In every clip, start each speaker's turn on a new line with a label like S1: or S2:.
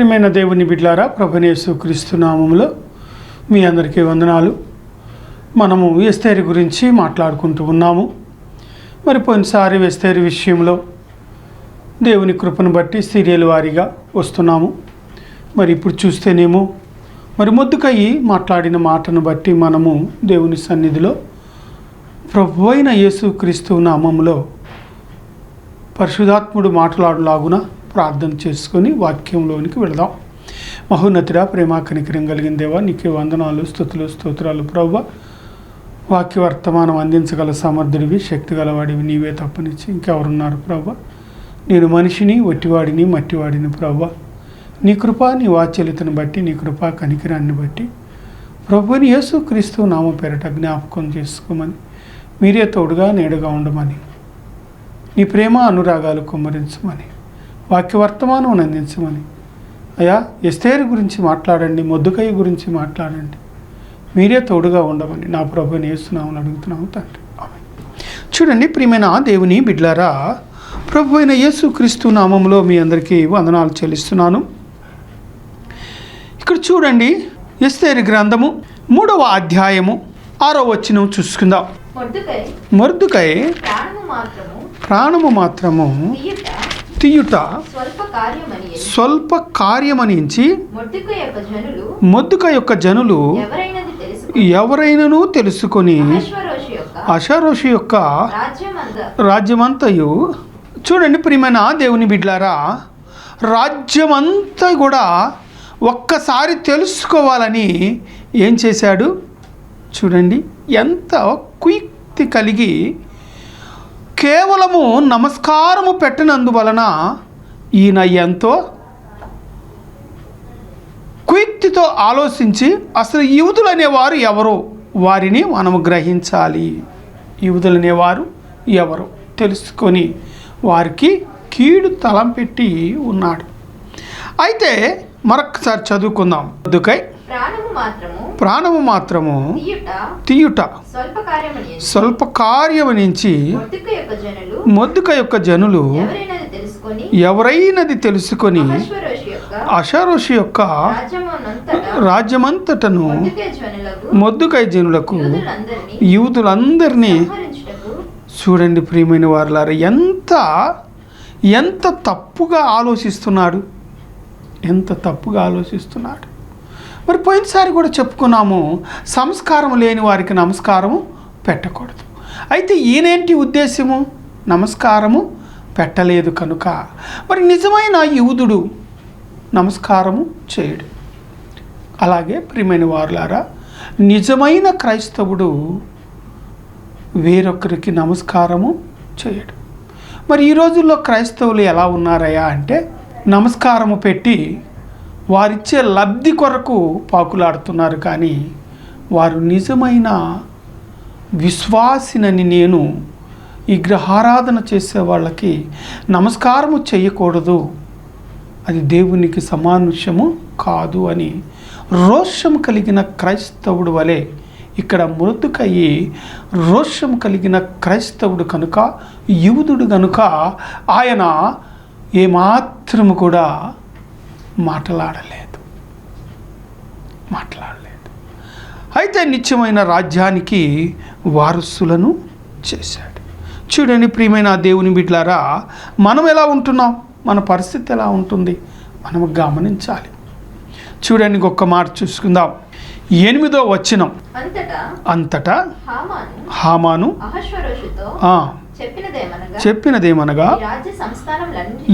S1: ప్రియమైన దేవుని బిడ్డలారా, ప్రభువైన యేసుక్రీస్తు నామములో మీ అందరికీ వందనాలు. మనము ఎస్తేరు గురించి మాట్లాడుకుంటూ ఉన్నాము. మరి పోయినసారి ఎస్తేరు విషయంలో దేవుని కృపను బట్టి సీరియల్ వారీగా వస్తున్నాము. మరి ఇప్పుడు చూస్తేనేమో మరి మొద్దుకయ్యి మాట్లాడిన మాటను బట్టి మనము దేవుని సన్నిధిలో ప్రభువైన యేసుక్రీస్తు నామములో పరిశుద్ధాత్ముడు మాట్లాడలాగున ప్రార్థన చేసుకొని వాక్యంలోనికి వెళదాం. మహోన్నతుడా, ప్రేమ కనికరం కలిగిన దేవా, నీకే వందనాలు, స్తుతులు, స్తోత్రాలు ప్రభువా. వాక్య వర్తమానం అందించగల సమర్థుడివి, శక్తి గలవాడివి నీవే తప్పనిచ్చి ఇంకెవరున్నారు ప్రభువా? నేను మనిషిని, ఒట్టివాడిని, మట్టివాడిని ప్రభువా. నీ కృప, నీ వాత్సల్యతను బట్టి, నీ కృపా కనికరాన్ని బట్టి ప్రభువుని యేసుక్రీస్తు నామ పేరట జ్ఞాపకం చేసుకోమని, మీరే తోడుగా నేడుగా ఉండమని, నీ ప్రేమ అనురాగాలు కుమ్మరించమని, వాక్య వర్తమానం అందించమని. అయ్యా, ఎస్తేరు గురించి మాట్లాడండి, మొద్దుకయ్య గురించి మాట్లాడండి, మీరే తోడుగా ఉండమని నా ప్రభువుని యేసునామములో అడుగుతున్నాము తండ్రి, ఆమేన్. చూడండి ప్రియమైన దేవుని బిడ్డలారా, ప్రభువైన యేసుక్రీస్తు నామములో మీ అందరికీ వందనాలు చెల్లిస్తున్నాను. ఇక్కడ చూడండి, ఎస్తేరు గ్రంథము 3వ అధ్యాయము 6వ వచనం చూసుకుందాం. మొర్దుకై ప్రాణము మాత్రము తీయుట స్వల్ప కార్యమనించి మొద్దుక యొక్క జనులు ఎవరైనను తెలుసుకొని అహష్వేరోషు యొక్క రాజ్యమంతయు. చూడండి ప్రియమైన దేవుని బిడ్డలారా, రాజ్యమంతా కూడా ఒక్కసారి తెలుసుకోవాలని ఏం చేశాడు చూడండి. ఎంత కుయుక్తి కలిగి కేవలము నమస్కారము పెట్టినందువలన ఈయన ఎంతో కుయుక్తితో ఆలోచించి అసలు యూదులు అనేవారు ఎవరో వారిని మనము గ్రహించాలి. యూదులు అనేవారు ఎవరో తెలుసుకొని వారికి కీడు తలం పెట్టి ఉన్నాడు. అయితే మరొకసారి చదువుకుందాం. మొద్దుకై ప్రాణము మాత్రము తీయుట స్వల్ప కార్యమనించి మొద్దుక యొక్క జనులు ఎవరైనది తెలుసుకొని అహష్వేరోషు యొక్క రాజ్యమంతటను మొద్దుకై జనులకు యూదులందరినీ. చూడండి ప్రియమైన వారులారా, ఎంత తప్పుగా ఆలోచిస్తున్నాడు, ఎంత తప్పుగా ఆలోచిస్తున్నాడు. మరి పోయినసారి కూడా చెప్పుకున్నాము, సంస్కారం లేని వారికి నమస్కారము పెట్టకూడదు. అయితే ఈయనేంటి ఉద్దేశము? నమస్కారము పెట్టలేదు కనుక మరి నిజమైన యూదుడు నమస్కారము చేయడు. అలాగే ప్రియమైన వారులారా, నిజమైన క్రైస్తవుడు వేరొకరికి నమస్కారము చేయడు. మరి ఈ రోజుల్లో క్రైస్తవులు ఎలా ఉన్నారయ్యా అంటే, నమస్కారము పెట్టి వారిచ్చే లబ్ధి కొరకు పాకులాడుతున్నారు. కానీ వారు నిజమైన విశ్వాసినని, నేను ఈ విగ్రహారాధన చేసే వాళ్ళకి నమస్కారము చేయకూడదు, అది దేవునికి సమానుష్యము కాదు అని రోషం కలిగిన క్రైస్తవుడు వలె ఇక్కడ మొద్దుకయ్యి రోషం కలిగిన క్రైస్తవుడు కనుక, యూదుడు కనుక ఆయన ఏమాత్రము కూడా మాట్లాడలేదు. అయితే నిత్యమైన రాజ్యానికి వారసులను చేశాడు. చూడండి ప్రియమైన దేవుని బిడ్డలారా, మనం ఎలా ఉంటున్నాం, మన పరిస్థితి ఎలా ఉంటుంది మనం గమనించాలి. చూడండి, ఒక్క మాట చూసుకుందాం. 8వ వచనం. అంతటా హామాను చెప్పినదేమనగా,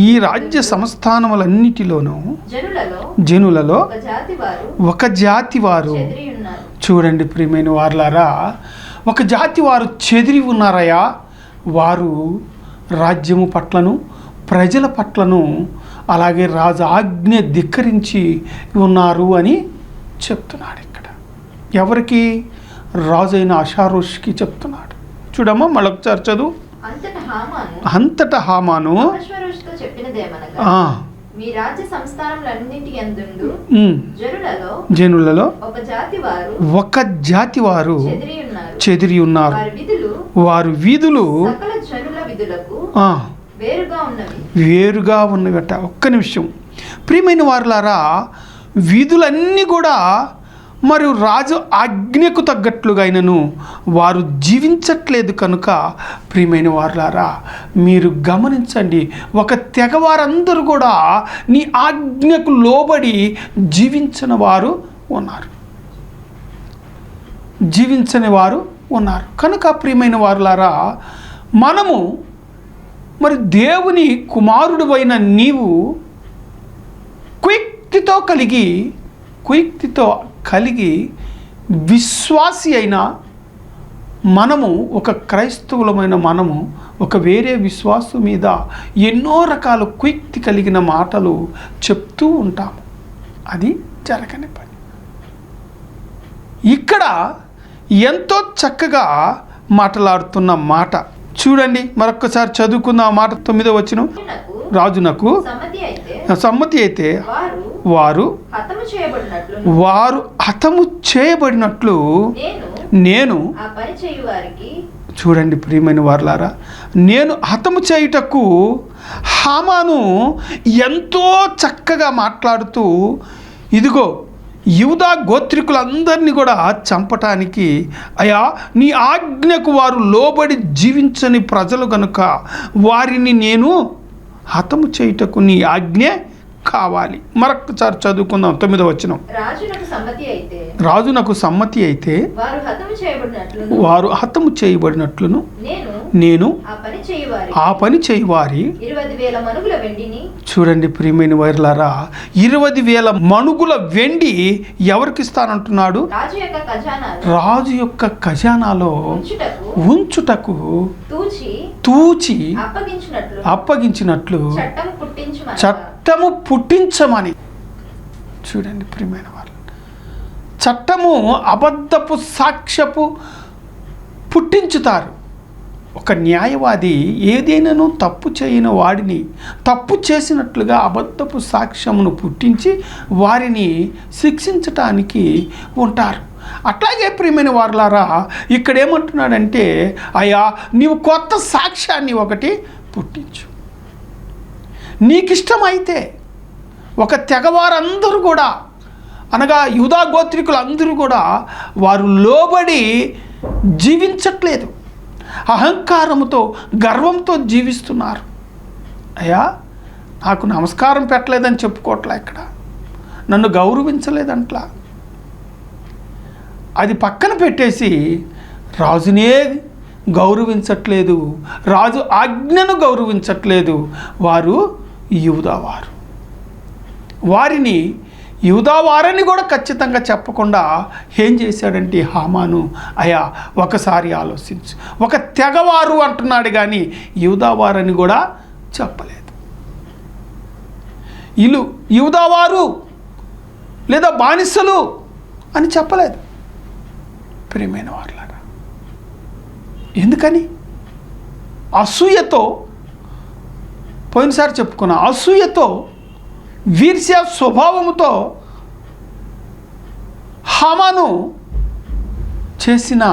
S1: ఈ రాజ్య సంస్థానములన్నిటిలోనూ జనులలో ఒక జాతి వారు. చూడండి ప్రియమైన వారులారా, ఒక జాతి వారు చెదిరి ఉన్నారయ్యా. వారు రాజ్యము పట్లను, ప్రజల పట్లను, అలాగే రాజు ఆజ్ఞ ధిక్కరించి ఉన్నారు అని చెప్తున్నాడు. ఇక్కడ ఎవరికి? రాజైన అహష్వేరోషుకి చెప్తున్నాడు. చూడమ్మా, మళ్ళొకసారి చదువు. అంతటా హామాను జనులలో ఒక జాతి వారు చెదిరి ఉన్నారు. వారు వీధులు వేరుగా ఉన్నవట. ఒక్క నిమిషం ప్రియమైన వారులారా, వీధులన్నీ కూడా మరి రాజు ఆజ్ఞకు తగ్గట్లుగా అయినను వారు జీవించట్లేదు కనుక ప్రియమైన వారులారా మీరు గమనించండి, ఒక తెగవారందరూ కూడా నీ ఆజ్ఞకు లోబడి జీవించని వారు ఉన్నారు కనుక ప్రియమైన వారులారా, మనము మరి దేవుని కుమారుడు అయిన నీవు కుయుక్తితో కలిగి విశ్వాసి అయిన మనము, ఒక క్రైస్తవులమైన మనము ఒక వేరే విశ్వాసం మీద ఎన్నో రకాల కుయుక్తి కలిగిన మాటలు చెప్తూ ఉంటాము. అది జరగని పని. ఇక్కడ ఎంతో చక్కగా మాట్లాడుతున్న మాట చూడండి, మరొక్కసారి చదువుకున్న మాట 9వ వచనం. రాజునకు సమ్మతి అయితే వారు హతము చేయబడినట్లు నేను, చూడండి ప్రియమైన వారులారా, నేను హతము చేయుటకు హామాను ఎంతో చక్కగా మాట్లాడుతూ, ఇదిగో యూదా గోత్రికులందరినీ కూడా చంపటానికి, అయా నీ ఆజ్ఞకు వారు లోబడి జీవించని ప్రజలు గనుక వారిని నేను హతము చేయుటకు నీ ఆజ్ఞే కావాలి. మరొకసారి చదువుకుందాం 9వ వచనం. రాజునకు సమ్మతి అయితే వారు హతము చేయబడినట్లును నేను ఆ పని చేయువారి, చూడండి ప్రియమైన వారులారా, 20,000 మణుగుల వెండి ఎవరికి ఇస్తానంటున్నాడు? రాజు యొక్క ఖజానాలో ఉంచుటకు తూచి అప్పగించినట్లు చట్టము పుట్టించమని. చూడండి ప్రియమైన వాళ్ళు, చట్టము అబద్ధపు సాక్ష్యపు పుట్టించుతారు. ఒక న్యాయవాది ఏదైనాను తప్పు చేయని వాడిని తప్పు చేసినట్లుగా అబద్ధపు సాక్ష్యమును పుట్టించి వారిని శిక్షించటానికి ఉంటారు. అట్లాగే ప్రియమైన వారులారా, ఇక్కడ ఏమంటున్నాడంటే, అయ్యా నీవు కొత్త సాక్ష్యాన్ని ఒకటి పుట్టించు. నీకిష్టమైతే ఒక తెగవారందరూ కూడా, అనగా యూదా గోత్రికులందరూ కూడా వారు లోబడి జీవించట్లేదు, అహంకారంతో గర్వంతో జీవిస్తున్నారు. అయ్యా నాకు నమస్కారం పెట్టలేదని చెప్పుకోవట్లా, ఇక్కడ నన్ను గౌరవించలేదంట్లా. అది పక్కన పెట్టేసి రాజునే గౌరవించట్లేదు, రాజు ఆజ్ఞను గౌరవించట్లేదు. వారు యూదావారు, వారిని యూదావారని కూడా ఖచ్చితంగా చెప్పకుండా ఏం చేశాడంటే హామాను, అయ్యా ఒకసారి ఆలోచించు, ఒక తెగవారు అంటున్నాడు కానీ యూదావారని కూడా చెప్పలేదు. వీళ్ళు యూదావారు లేదా బానిసలు అని చెప్పలేదు. ప్రియమైన వారులారా, ఎందుకని? అసూయతో, పోయినసారి చెప్పుకున్న అసూయతో, వీర్ష్య స్వభావముతో హామాను చేసిన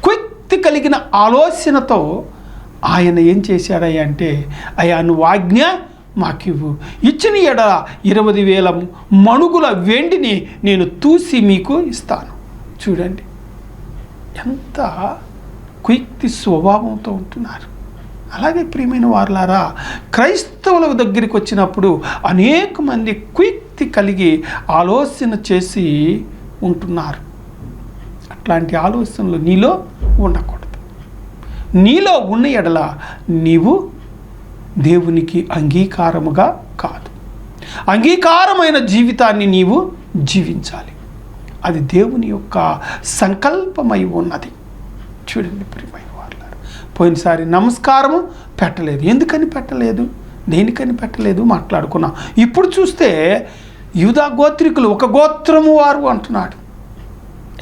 S1: కుయుక్తి కలిగిన ఆలోచనతో ఆయన ఏం చేశాడయ్యా అంటే, అయ్యా నువ్వు ఆజ్ఞ మాకివ్వు, ఇచ్చిన ఎడల 20,000 మణుగుల వెండిని నేను తూసి మీకు ఇస్తాను. చూడండి ఎంత కుయుక్తి స్వభావంతో ఉంటున్నారు. అలాగే ప్రియమైన వారులారా, క్రైస్తవుల దగ్గరికి వచ్చినప్పుడు అనేక మంది కుయుక్తి కలిగి ఆలోచన చేసి ఉంటున్నారు. అట్లాంటి ఆలోచనలు నీలో ఉండకూడదు. నీలో ఉన్న ఎడల నీవు దేవునికి అంగీకారముగా కాదు, అంగీకారమైన జీవితాన్ని నీవు జీవించాలి. అది దేవుని యొక్క సంకల్పమై ఉన్నది. చూడండి ప్రియమైన వారులారా, పోయినసారి నమస్కారము పెట్టలేదు. ఎందుకని పెట్టలేదు, దేనికని పెట్టలేదు మాట్లాడుకున్నాం. ఇప్పుడు చూస్తే యూదా గోత్రికులు ఒక గోత్రము వారు అంటున్నాడు.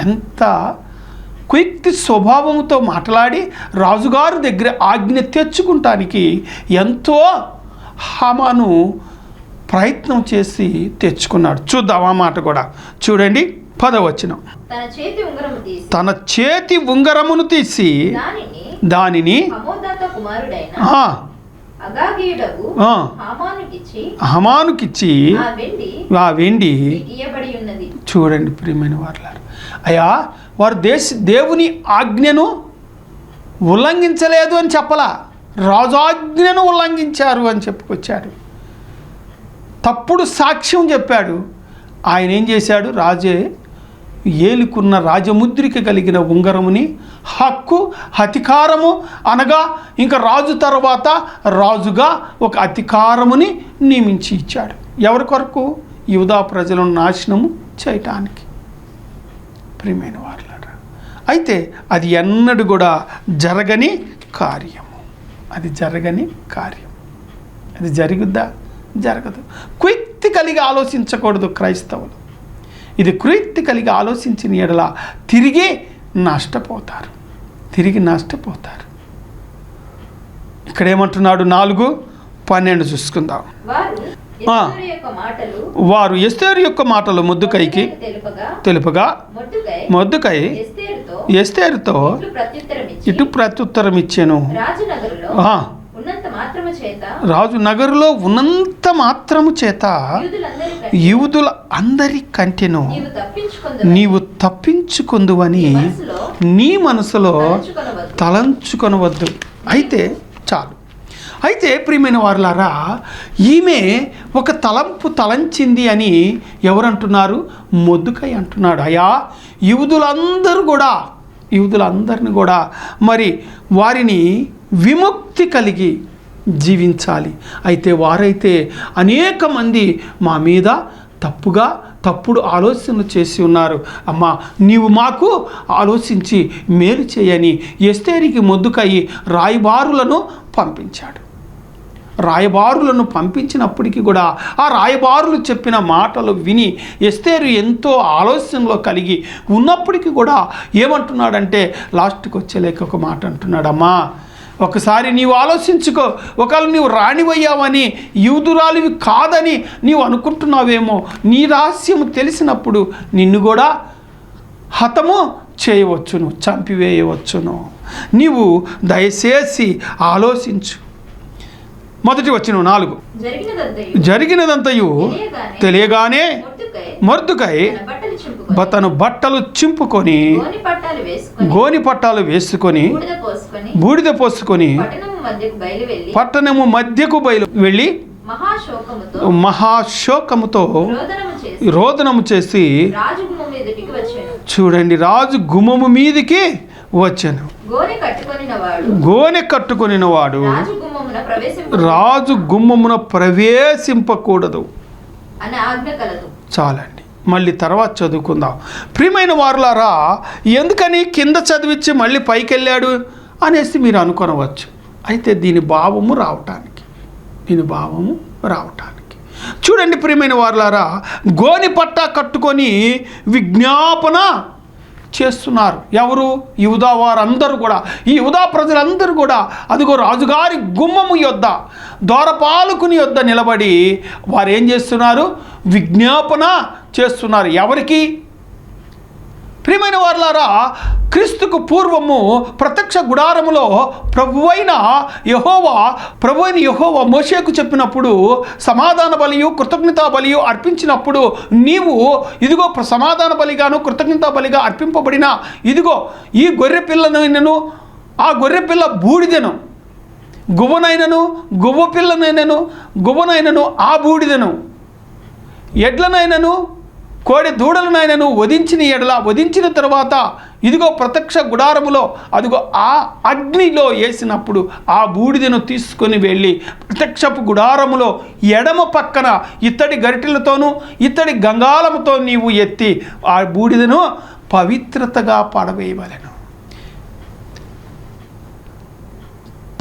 S1: ఎంత కుయుక్తి స్వభావంతో మాట్లాడి రాజుగారి దగ్గర ఆజ్ఞ తెచ్చుకుంటానికి ఎంతో హామాను ప్రయత్నం చేసి తెచ్చుకున్నాడు. చూద్దాం ఆ మాట కూడా. చూడండి 10వ వచనం. తన చేతి ఉంగరమును తీసి దానిని
S2: అగాగీయుడగు
S1: ఆ,
S2: హామానుకిచ్చి
S1: హమానుకిచ్చి
S2: ఆ వెండి
S1: ఆ వెండి
S2: ఇయ్యబడి ఉన్నది.
S1: చూడండి ప్రియమైన వారలారా, అయ్యా వారు దేవుని ఆజ్ఞను ఉల్లంఘించలేదు అని చెప్పలా, రాజాజ్ఞను ఉల్లంఘించారు అని చెప్పుకొచ్చాడు. తప్పుడు సాక్ష్యం చెప్పాడు. ఆయన ఏం చేశాడు? రాజే ఏలుకున్న రాజముద్రిక కలిగిన ఉంగరముని, హక్కు, అధికారము అనగా ఇంకా రాజు తర్వాత రాజుగా ఒక అధికారముని నియమించి ఇచ్చాడు. ఎవరి కొరకు? యూదా ప్రజలను నాశనము చేయటానికి. ప్రియమైన వారలారా, అయితే అది ఎన్నడూ కూడా జరగని కార్యము. అది జరగని కార్యం. అది జరుగుద్దా? జరగదు. కుయుక్తి కలిగి ఆలోచించకూడదు క్రైస్తవులు. ఇది కుయుక్తి కలిగి ఆలోచించిన ఎడల తిరిగి నష్టపోతారు. ఇక్కడ ఏమంటున్నాడు? 4:12 చూసుకుందాం. వారు ఎస్తేరు యొక్క మాటలు మొర్దెకైకి తెలుపగా మొర్దెకై ఎస్తేరుతో ఇటు ప్రత్యుత్తరం ఇచ్చెను. రాజు నగరులో ఉన్నంత మాత్రము చేత యూదుల అందరి కంటెను నీవు తప్పించుకుందువని నీ మనసులో తలంచుకొనవద్దు. అయితే చాలు. అయితే ప్రియమైన వారలారా, ఈమె ఒక తలంపు తలంచింది అని ఎవరంటున్నారు? మొర్దెకై అంటున్నాడు. అయ్యా, యూదులందరిని కూడా మరి వారిని విముక్తి కలిగి జీవించాలి. అయితే వారైతే అనేక మంది మా మీద తప్పుడు ఆలోచనలు చేసి ఉన్నారు. అమ్మా, నీవు మాకు ఆలోచించి మేలు చేయని ఎస్తేరికి మొర్దెకై రాయబారులను పంపించాడు. రాయబారులను పంపించినప్పటికీ కూడా ఆ రాయబారులు చెప్పిన మాటలు విని ఎస్తేరు ఎంతో ఆలోచనలో కలిగి ఉన్నప్పటికీ కూడా ఏమంటున్నాడంటే లాస్ట్కి వచ్చేలేక ఒక మాట అంటున్నాడు. అమ్మా, ఒకసారి నీవు ఆలోచించుకో. ఒకవేళ నీవు రాణివయ్యావని, యూదురాలివి కాదని నీవు అనుకుంటున్నావేమో. నీ రహస్యము తెలిసినప్పుడు నిన్ను కూడా హతము చేయవచ్చును, చంపివేయవచ్చును. నీవు దయచేసి ఆలోచించు. మొదటి వచనం 4. జరిగినదంతయు తెలియగానే మొర్దెకై తన బట్టలు చింపుకొని గోని పట్టాలు వేసుకొని బూడిద పోసుకొని పట్టణము మధ్యకు వెళ్ళి మహాశోకముతో రోదనము చేసి చూడండి, రాజు గుమ్మము మీదికి వచ్చాను. గోనె కట్టుకొనినవాడు రాజు గుమ్మమున ప్రవేశింపకూడదు. చాలండి, మళ్ళీ తర్వాత చదువుకుందాం. ప్రియమైన వారులారా, ఎందుకని కింద చదివించి మళ్ళీ పైకి వెళ్ళాడు అనేసి మీరు అనుకొనవచ్చు. అయితే దీని భావము రావటానికి చూడండి ప్రియమైన వారులారా, గోని పట్టా కట్టుకొని విజ్ఞాపన చేస్తున్నారు. ఎవరు? యూదా వారందరూ కూడా, ఈ యూదా ప్రజలందరూ కూడా అదిగో రాజుగారి గుమ్మము యొద్ద, ద్వారపాలకుని యొద్ద నిలబడి వారు ఏం చేస్తున్నారు? విజ్ఞాపన చేస్తున్నారు. ఎవరికి? ప్రియమైన వారలారా, క్రీస్తుకు పూర్వము ప్రత్యక్ష గుడారములో ప్రభువైన యెహోవా మోషేకు చెప్పినప్పుడు సమాధాన బలియు కృతజ్ఞతా బలియు అర్పించినప్పుడు నీవు ఇదిగో సమాధాన బలిగాను కృతజ్ఞతా బలిగా అర్పింపబడిన ఇదిగో ఈ గొర్రె పిల్లనైనను ఆ గొర్రె పిల్ల బూడిదను గువ్వనైనను ఆ బూడిదను ఎడ్లనైనను కోడి దూడలనైనను వధించిన తర్వాత ఇదిగో ప్రత్యక్ష గుడారములో అదిగో ఆ అగ్నిలో వేసినప్పుడు ఆ బూడిదను తీసుకొని వెళ్ళి ప్రత్యక్షపు గుడారములో ఎడమ పక్కన ఇత్తడి గరిటెలతోనూ ఇత్తడి గంగాళముతో నీవు ఎత్తి ఆ బూడిదను పవిత్రతగా పడవేయవలెను.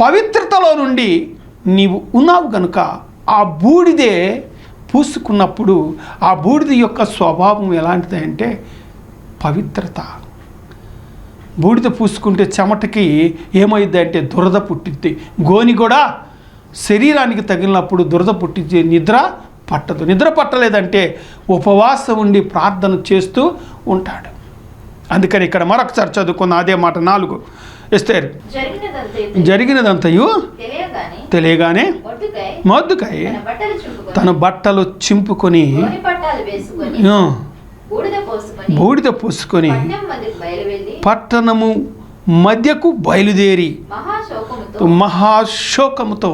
S1: పవిత్రతలో నుండి నీవు ఉన్నావు కనుక ఆ బూడిదే పూసుకున్నప్పుడు ఆ బూడిద యొక్క స్వభావం ఎలాంటిది అంటే పవిత్రత. బూడిద పూసుకుంటే చెమటకి ఏమైంది అంటే దురద పుట్టిద్ది. గోని కూడా శరీరానికి తగిలినప్పుడు దురద పుట్టించి నిద్ర పట్టదు. నిద్ర పట్టలేదంటే ఉపవాసం ఉండి ప్రార్థన చేస్తూ ఉంటాడు. అందుకని ఇక్కడ మరొకసారి చదువుకున్న అదే మాట 4. ఎస్తేరు
S2: జరిగినదంతయు
S1: జరిగినదంతయు తెలియగానే మొర్దెకై తన బట్టలు చింపుకొని బూడిద పోసుకొని పట్టణము మధ్యకు బయలుదేరి మహాశోకముతో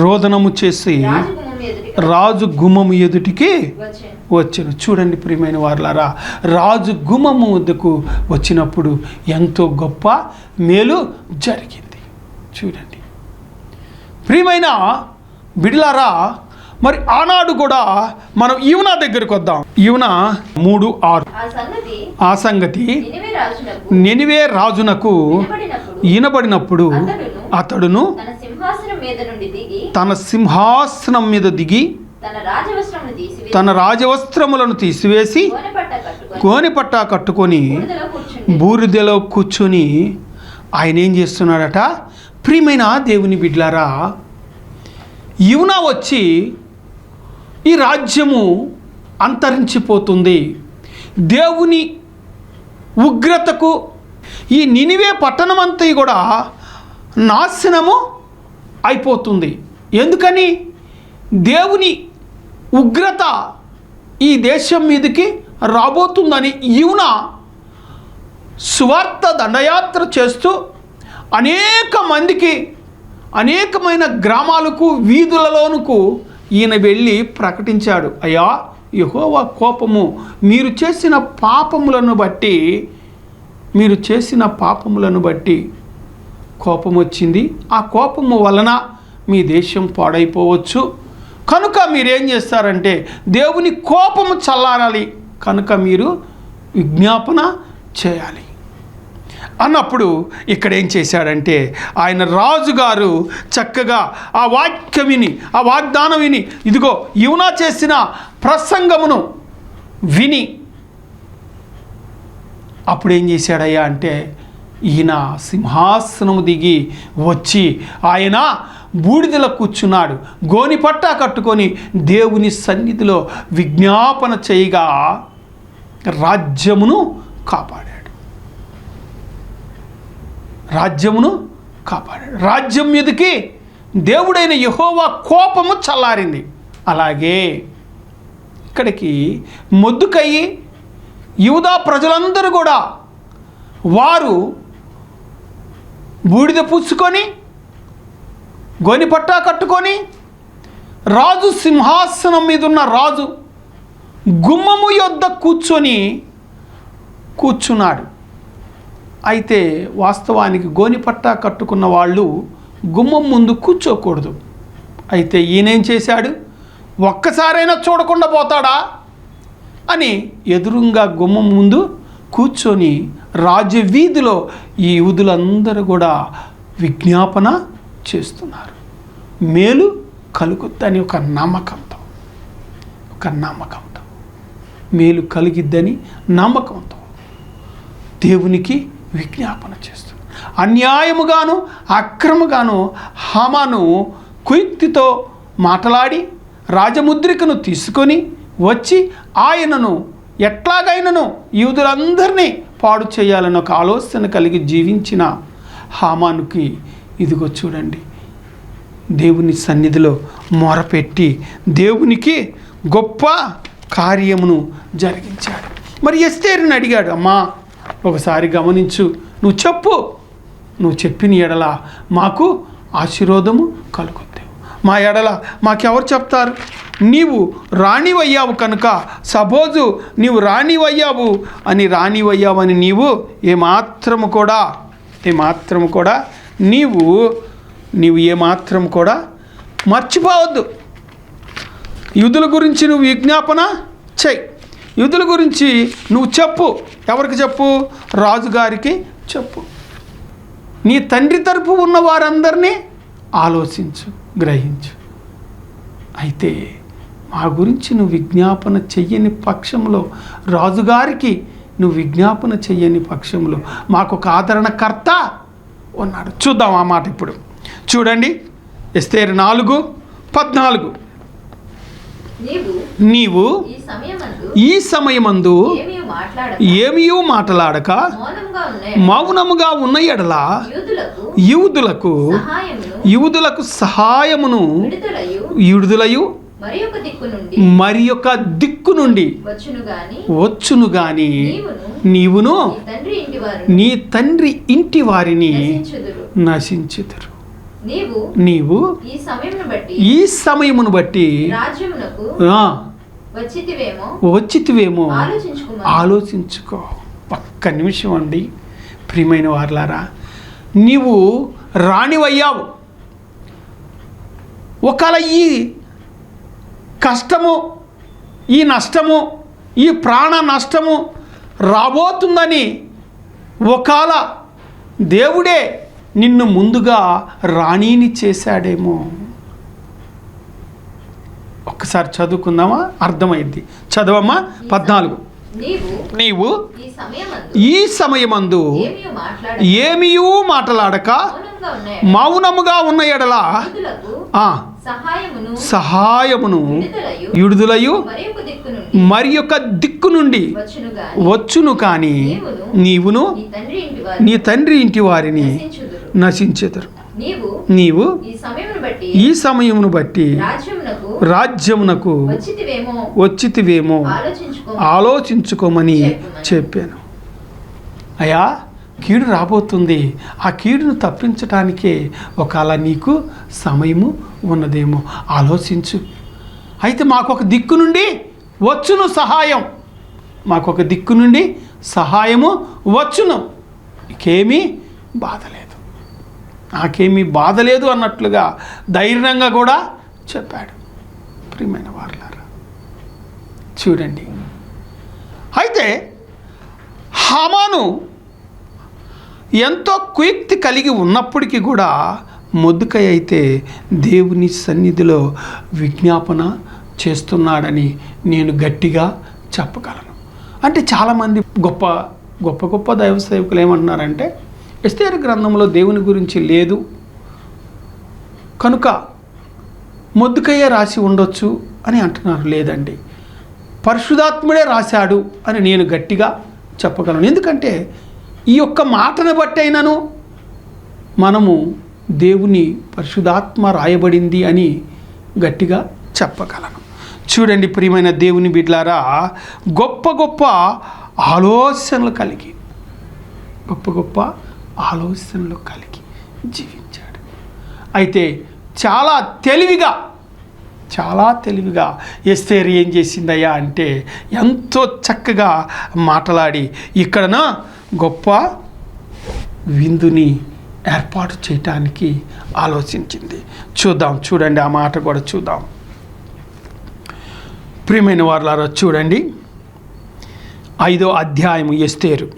S1: రోదనము చేసి రాజు గుమ్మము ఎదుటికి వచ్చాను. చూడండి ప్రియమైన వారలారా, రాజు గుమ్మము వద్దకు వచ్చినప్పుడు ఎంతో గొప్ప మేలు జరిగింది. చూడండి ప్రియమైన బిడ్డలారా, మరి ఆనాడు కూడా మనం ఈవనా దగ్గరికి వద్దాం. ఈవనా 3:6 ఆ సంగతి నినివే రాజునకు వినబడినప్పుడు అతడును తన సింహాసనం మీద దిగి తన రాజవస్త్రములను తీసివేసి గోనెపట్టా కట్టుకొని బూరిదలో కూర్చొని ఆయన ఏం చేస్తున్నాడట? ప్రియమైన దేవుని బిడ్డలారా, యూనా వచ్చి ఈ రాజ్యము అంతరించిపోతుంది, దేవుని ఉగ్రతకు ఈ నినివే పట్టణమంతా కూడా నాశనము అయిపోతుంది. ఎందుకని? దేవుని ఉగ్రత ఈ దేశం మీదకి రాబోతుందని యూనా సువార్త దండయాత్ర చేస్తూ అనేక మందికి అనేకమైన గ్రామాలకు వీధులలోనుకు ఈయన వెళ్ళి ప్రకటించాడు. అయ్యా, యెహోవా కోపము మీరు చేసిన పాపములను బట్టి కోపం వచ్చింది. ఆ కోపము వలన మీ దేశం పాడైపోవచ్చు. కనుక మీరేం చేస్తారంటే దేవుని కోపము చల్లారాలి, కనుక మీరు విజ్ఞాపన చేయాలి అన్నప్పుడు ఇక్కడ ఏం చేశాడంటే ఆయన రాజుగారు చక్కగా ఆ వాక్యం విని, ఆ వాగ్దానం విని, ఇదిగో యూనా చేసిన ప్రసంగమును విని అప్పుడు ఏం చేశాడయ్యా అంటే ఈయన సింహాసనము దిగి వచ్చి ఆయన బూడిదలో కూర్చున్నాడు. గోనిపట్టా కట్టుకొని దేవుని సన్నిధిలో విజ్ఞాపన చేయగా రాజ్యమును కాపాడాడు. రాజ్యం మీదకి దేవుడైన యెహోవా కోపము చల్లారింది. అలాగే ఇక్కడికి మొర్దెకై యూదా ప్రజలందరూ కూడా వారు బూడిద పూసుకొని గోనిపట్టా కట్టుకొని రాజు సింహాసనం మీద ఉన్న రాజు గుమ్మము యొద్ద కూర్చున్నాడు. అయితే వాస్తవానికి గోనిపట్టా కట్టుకున్న వాళ్ళు గుమ్మం ముందు కూర్చోకూడదు. అయితే ఈయనేం చేశాడు? ఒక్కసారైనా చూడకుండా పోతాడా అని ఎదురుగా గుమ్మం ముందు కూర్చొని రాజవీధిలో ఈ యూదులందరూ కూడా విజ్ఞాపన చేస్తున్నారు. మేలు కలుగుద్దని ఒక నమ్మకంతో మేలు కలిగిద్దని నమ్మకంతో దేవునికి విజ్ఞాపన చేస్తున్నారు. అన్యాయముగాను అక్రమగాను హామాను కుయుక్తితో మాట్లాడి రాజముద్రికను తీసుకొని వచ్చి ఆయనను ఎట్లాగైనను యూదులందరినీ పాడు చేయాలని ఒక ఆలోచన కలిగి జీవించిన హామానుకి ఇదిగో చూడండి దేవుని సన్నిధిలో మొరపెట్టి దేవునికి గొప్ప కార్యమును జరిగించాడు. మరి ఎస్తేరుని అడిగాడు, అమ్మా ఒకసారి గమనించు, నువ్వు చెప్పిన ఎడల మాకు ఆశీర్వాదము కలుగుద్ది, మా ఎడల మాకెవరు చెప్తారు? నీవు రాణివయ్యావు కనుక, సపోజు నీవు రాణివయ్యావని నీవు ఏమాత్రము కూడా మర్చిపోవద్దు. యూదుల గురించి నువ్వు విజ్ఞాపన చెయ్యి, యూదుల గురించి నువ్వు చెప్పు. ఎవరికి చెప్పు? రాజుగారికి చెప్పు. నీ తండ్రి తరపు ఉన్న వారందరినీ ఆలోచించు, గ్రహించు. అయితే మా గురించి నువ్వు విజ్ఞాపన చెయ్యని పక్షంలో, రాజుగారికి నువ్వు విజ్ఞాపన చెయ్యని పక్షంలో మాకు ఒక ఆదరణకర్త ఉన్నాడు. చూద్దాం ఆ మాట ఇప్పుడు. చూడండి ఎస్తేరు 4:14. నీవు ఈ సమయమందు ఏమియూ మాట్లాడక మౌనముగా ఉన్న ఎడల యూదులకు సహాయమును విడుదలయు మరి యొక్క దిక్కు నుండి వచ్చును గాని నీవును నీ తండ్రి ఇంటి వారిని నశించుదురు. నీవు ఈ సమయమును బట్టి వచ్చితివేమో ఆలోచించుకో. ఒక్క నిమిషం అండి ప్రియమైన వారలారా, నీవు రాణివయ్యావు. ఒకవేళ ఈ కష్టము, ఈ నష్టము, ఈ ప్రాణ నష్టము రాబోతుందని ఒకవేళ దేవుడే నిన్ను ముందుగా రాణిని చేశాడేమో. ఒక్కసారి చదువుకుందామా, అర్థమైంది. చదవమ్మా 14. నీవు ఈ సమయమందు ఏమియూ మాట్లాడక మౌనముగా ఉన్న ఎడల సహాయమును విడుదలయు మరి యొక్క దిక్కు నుండి వచ్చును కానీ నీవును నీ తండ్రి ఇంటి వారిని నశించెదరు. నీవు ఈ సమయమును బట్టి రాజ్యమునకు వచ్చితివేమో ఆలోచించుకోమని చెప్పాను. అయ్యా, కీడు రాబోతుంది. ఆ కీడును తప్పించటానికే ఒకవేళ నీకు సమయము ఉన్నదేమో ఆలోచించు. అయితే మాకొక దిక్కు నుండి వచ్చును సహాయం, మాకొక దిక్కు నుండి సహాయము వచ్చును, నాకేమీ బాధ లేదు, నాకేమీ బాధ లేదు అన్నట్లుగా ధైర్యంగా కూడా చెప్పాడు. ప్రియమైన వారలారా చూడండి, అయితే హామాను ఎంతో కుయుక్తి కలిగి ఉన్నప్పటికీ కూడా మొర్దెకై అయితే దేవుని సన్నిధిలో విజ్ఞాపన చేస్తున్నాడని నేను గట్టిగా చెప్పగలను. అంటే చాలామంది గొప్ప గొప్ప గొప్ప దైవ సేవకులు ఏమంటున్నారంటే, ఎస్తేరు గ్రంథంలో దేవుని గురించి లేదు కనుక మొర్దెకైయే రాసి ఉండొచ్చు అని అంటున్నారు. లేదండి, పరిశుద్ధాత్ముడే రాశాడు అని నేను గట్టిగా చెప్పగలను. ఎందుకంటే ఈ యొక్క మాటను బట్టి అయినను మనము దేవుని పరిశుద్ధాత్మ రాయబడింది అని గట్టిగా చెప్పగలను. చూడండి ప్రియమైన దేవుని బిడ్డలారా, గొప్ప గొప్ప ఆలోచనలు కలిగి జీవించాడు. అయితే చాలా తెలివిగా ఎస్తేరు ఏం చేసిందయ్యా అంటే, ఎంతో చక్కగా మాట్లాడి ఇక్కడన గొప్ప విందుని ఏర్పాటు చేయటానికి ఆలోచించింది. చూడండి, ఆ మాట కూడా చూద్దాం. ప్రియమైన వారలారా చూడండి, 5వ అధ్యాయము ఎస్తేరు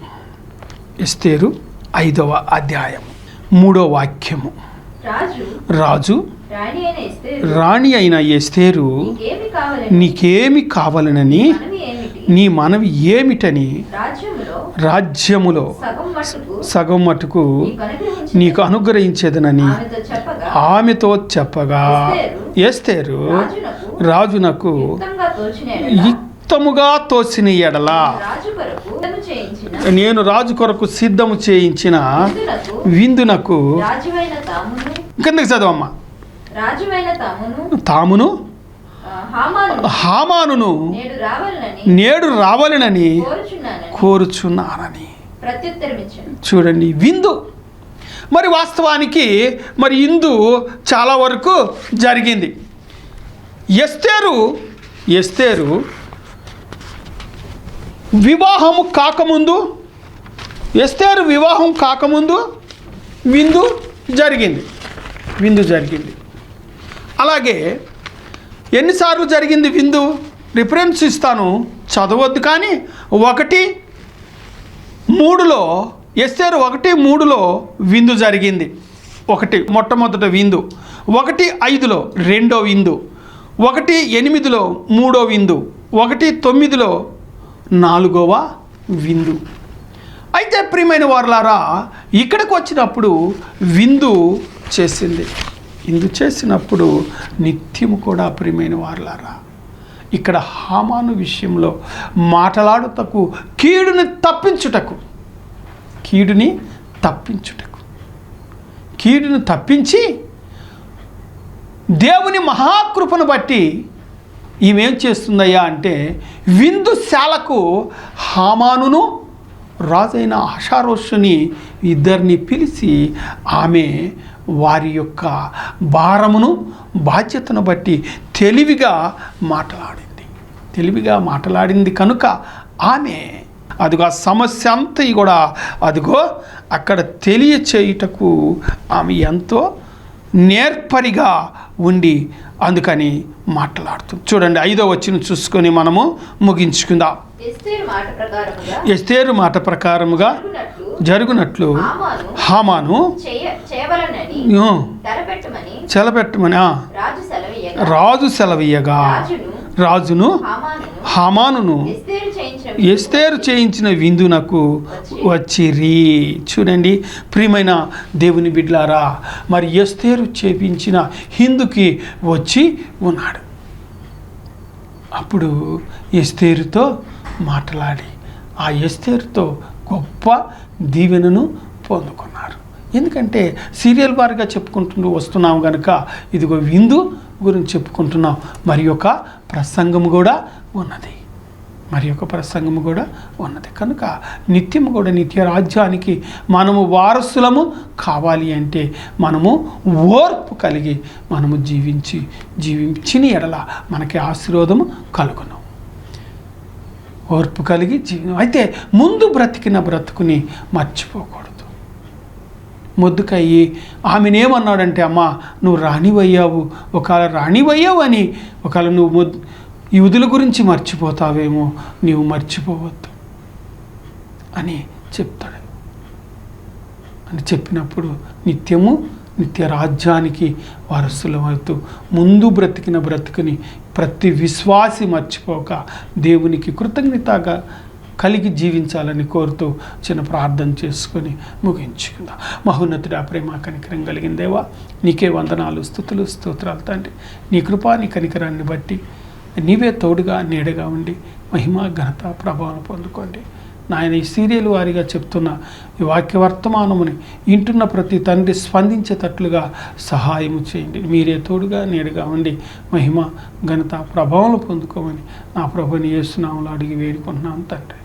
S1: 5వ అధ్యాయం 3వ వాక్యము. రాజు రాణి అయిన ఎస్తేరు నీకేమి కావాలనని నీ మనవి ఏమిటని రాజ్యములో సగం మటుకు నీకు అనుగ్రహించేదనని ఆమెతో చెప్పగా ఎస్తేరు రాజునకు యుక్తముగా తోచిన ఎడల నేను రాజు కొరకు సిద్ధము చేయించిన విందునకు కిందకి చదవమ్మా. తామును హామానును నేడు రావాలనని కోరుచున్నానని. చూడండి, విందు మరి వాస్తవానికి మరి ఇందు చాలా వరకు జరిగింది. ఎస్తేరు వివాహం కాకముందు విందు జరిగింది. అలాగే ఎన్నిసార్లు జరిగింది విందు? రిఫరెన్స్ ఇస్తాను, చదవద్దు. కానీ 1:3 ఎస్తేరు 1:3 విందు జరిగింది. మొట్టమొదట విందు. 1:5 రెండో విందు. 1:8 మూడో విందు. 1:9 4వ విందు. అయితే ప్రియమైన వారలారా, ఇక్కడికి వచ్చినప్పుడు విందు చేసింది. విందు చేసినప్పుడు నిత్యము కూడా ప్రియమైన వారలారా ఇక్కడ హామాను విషయంలో మాట్లాడుటకు కీడుని తప్పించుటకు కీడుని తప్పించి దేవుని మహాకృపను బట్టి ఈమెం చేస్తుందయ్యా అంటే విందుశాలకు హామానును రాజైన అహష్వేరోషుని ఇద్దరిని పిలిచి ఆమె వారి యొక్క భారమును బాధ్యతను బట్టి తెలివిగా మాట్లాడింది కనుక ఆమె అదిగో ఆ సమస్య అంతా కూడా అదిగో అక్కడ తెలియచేయుటకు ఆమె ఎంతో నేర్పరిగా ఉండి అందుకని మాట్లాడుతుంది. చూడండి 5వ వచనం చూసుకొని మనము ముగించుకుందాం. ఎస్తేరు మాట ప్రకారముగా జరుగునట్లు హామాను చెలపెట్టమని రాజు సెలవీయగా రాజును హామానును ఎస్తేరు చేయించిన విందునకు వచ్చిరి. చూడండి ప్రియమైన దేవుని బిడ్డలారా, మరి ఎస్తేరు చేయించిన హిందుకి వచ్చి ఉన్నాడు. అప్పుడు ఎస్తేరుతో మాట్లాడి ఆ ఎస్తేరుతో గొప్ప దీవెనను పొందుకున్నారు. ఎందుకంటే సీరియల్ వారిగా చెప్పుకుంటూ వస్తున్నాం కనుక ఇదిగో విందు గురించి చెప్పుకుంటున్నాం. మరి ఒక ప్రసంగము కూడా ఉన్నది కనుక నిత్యము కూడా నిత్య రాజ్యానికి మనము వారసులము కావాలి అంటే మనము ఓర్పు కలిగి మనము జీవించిన ఎడల మనకి ఆశీర్వాదము కలుగును. ఓర్పు కలిగి అయితే ముందు బ్రతికిన బ్రతుకుని మర్చిపోకూడదు. మొద్దుకయ్యి ఆమెనేమన్నాడంటే, అమ్మా నువ్వు రాణివయ్యావు, ఒకవేళ రాణివయ్యావు అని ఒకవేళ నువ్వు యూదుల గురించి మర్చిపోతావేమో, నీవు మర్చిపోవద్దు అని చెప్తాడు. అని చెప్పినప్పుడు నిత్య రాజ్యానికి వారసులమవుతూ ముందు బ్రతికిన బ్రతుకుని ప్రతి విశ్వాసి మర్చిపోక దేవునికి కృతజ్ఞతగా కలిగి జీవించాలని కోరుతూ చిన్న ప్రార్థన చేసుకొని ముగించుకుందాం. మహోన్నతుడా, ప్రేమ కనికరం కలిగిన దేవా, నీకే వందనాలు, స్తుతులు, స్తోత్రాలు తండ్రి. నీ కృపా నీ కనికరాన్ని బట్టి నీవే తోడుగా నీడగా ఉండి మహిమ ఘనత ప్రభావం పొందుకోండి నాయన. ఈ సీరియల్ వారిగా చెప్తున్న ఈ వాక్య వర్తమానముని ఇంటున్న ప్రతి తండ్రి స్పందించేటట్లుగా సహాయము చేయండి. మీరే తోడుగా నీడగా ఉండి మహిమ ఘనత ప్రభావం పొందుకోమని నా ప్రభుని యేసు నామములో అడిగి వేడుకుంటున్నాను తండ్రి.